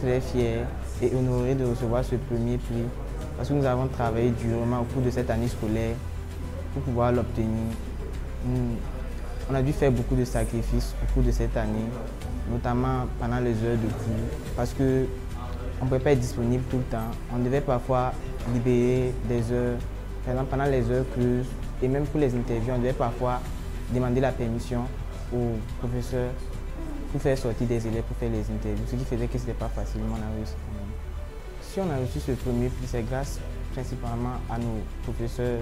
très fiers et honorés de recevoir ce premier prix parce que nous avons travaillé durement au cours de cette année scolaire pour pouvoir l'obtenir. On a dû faire beaucoup de sacrifices au cours de cette année, notamment pendant les heures de cours, parce qu'on ne pouvait pas être disponible tout le temps. On devait parfois libérer des heures, par exemple pendant les heures creuses, et même pour les interviews, on devait parfois demander la permission aux professeurs pour faire sortir des élèves pour faire les interviews, ce qui faisait que ce n'était pas facile, mais on a réussi quand même. Si on a reçu ce premier prix, c'est grâce principalement à nos professeurs,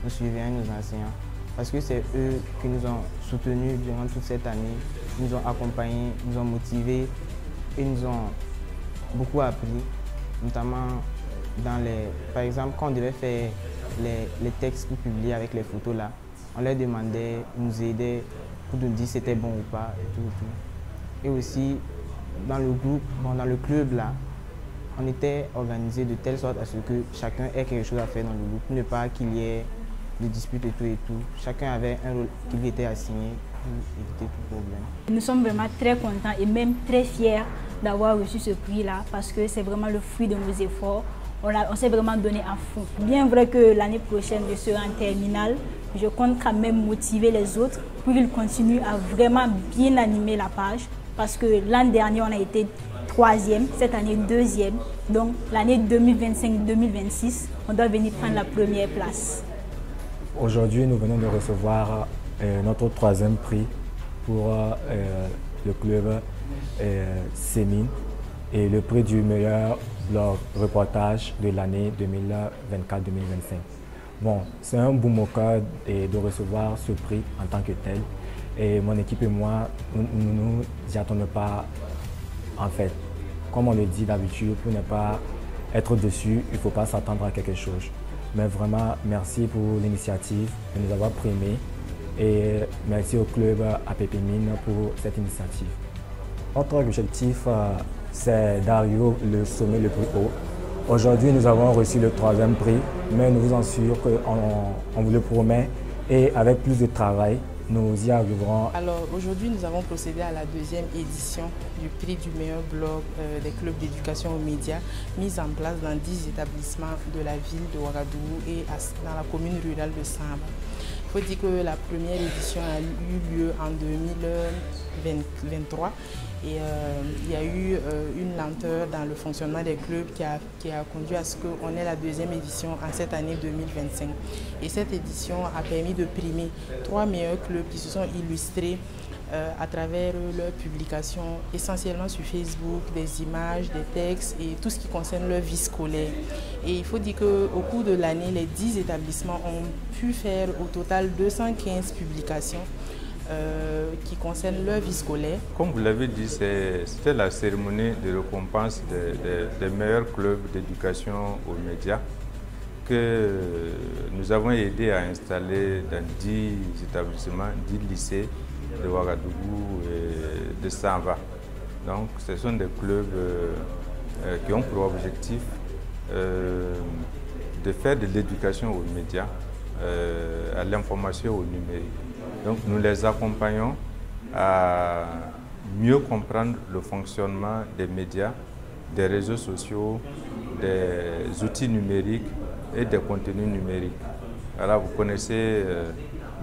nos surveillants et nos enseignants. Parce que c'est eux qui nous ont soutenus durant toute cette année, nous ont accompagnés, nous ont motivés et nous ont beaucoup appris, notamment par exemple, quand on devait faire les textes pour publier avec les photos là, on leur demandait, ils nous aidaient pour nous dire si c'était bon ou pas et tout. Et aussi, dans le groupe, dans le club là, on était organisé de telle sorte à ce que chacun ait quelque chose à faire dans le groupe, pour ne pas qu'il y ait de disputes et tout. Chacun avait un rôle qui lui était assigné pour éviter tout problème. Nous sommes vraiment très contents et même très fiers d'avoir reçu ce prix-là parce que c'est vraiment le fruit de nos efforts. On s'est vraiment donné à fond. Bien vrai que l'année prochaine, je serai en terminale, je compte quand même motiver les autres pour qu'ils continuent à vraiment bien animer la page parce que l'an dernier, on a été 3e, cette année 2e. Donc l'année 2025-2026, on doit venir prendre la première place. Aujourd'hui, nous venons de recevoir notre 3e prix pour le club Sémine et le prix du meilleur blog reportage de l'année 2024-2025. Bon, c'est un boom au cœur de recevoir ce prix en tant que tel. Et mon équipe et moi, nous ne nous y attendons pas en fait. Comme on le dit d'habitude, pour ne pas être dessus, il ne faut pas s'attendre à quelque chose. Mais vraiment, merci pour l'initiative de nous avoir primés et merci au club APP Mines pour cette initiative. Notre objectif, c'est d'arriver au sommet le plus haut. Aujourd'hui, nous avons reçu le 3e prix, mais nous vous en assurons qu'on vous le promet et avec plus de travail, nous y arriverons. Alors aujourd'hui, nous avons procédé à la 2e édition du prix du meilleur blog des clubs d'éducation aux médias, mise en place dans 10 établissements de la ville de Ouagadougou et dans la commune rurale de Samba. Il faut dire que la première édition a eu lieu en 2023 et il y a eu une lenteur dans le fonctionnement des clubs qui a conduit à ce qu'on ait la 2e édition en cette année 2025. Et cette édition a permis de primer 3 meilleurs clubs qui se sont illustrés à travers leurs publications, essentiellement sur Facebook, des images, des textes et tout ce qui concerne leur vie scolaire. Et il faut dire qu'au cours de l'année, les 10 établissements ont pu faire au total 215 publications qui concernent leur vie scolaire. Comme vous l'avez dit, c'était la cérémonie de récompense des meilleurs clubs d'éducation aux médias que nous avons aidé à installer dans 10 établissements, 10 lycées de Ouagadougou et de Samba. Donc ce sont des clubs qui ont pour objectif de faire de l'éducation aux médias, à l'information au numérique. Donc nous les accompagnons à mieux comprendre le fonctionnement des médias, des réseaux sociaux, des outils numériques et des contenus numériques. Alors vous connaissez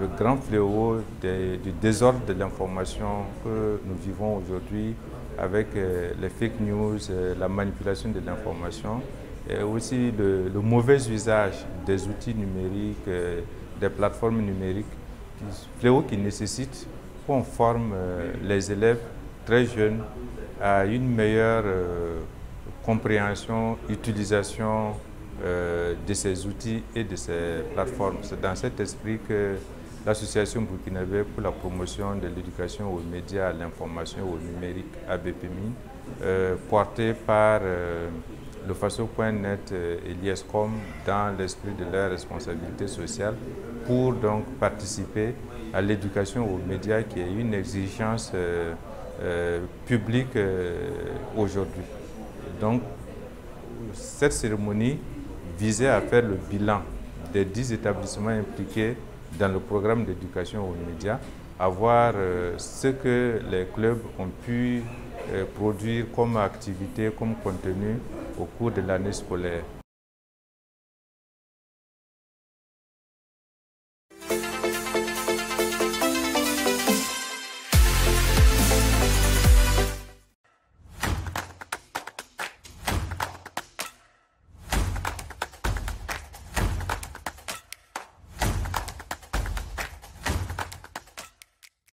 le grand fléau du désordre de l'information que nous vivons aujourd'hui avec les fake news, la manipulation de l'information et aussi le mauvais usage des outils numériques, des plateformes numériques, fléau qui nécessite qu'on forme les élèves très jeunes à une meilleure compréhension, utilisation de ces outils et de ces plateformes. C'est dans cet esprit que l'Association burkinabé pour la promotion de l'éducation aux médias, à l'information et au numérique, ABP Mines, portée par le FASO.net et l'IESCOM dans l'esprit de leur responsabilité sociale pour donc participer à l'éducation aux médias qui est une exigence publique aujourd'hui. Donc cette cérémonie visait à faire le bilan des 10 établissements impliqués dans le programme d'éducation aux médias, à voir ce que les clubs ont pu produire comme activité, comme contenu au cours de l'année scolaire.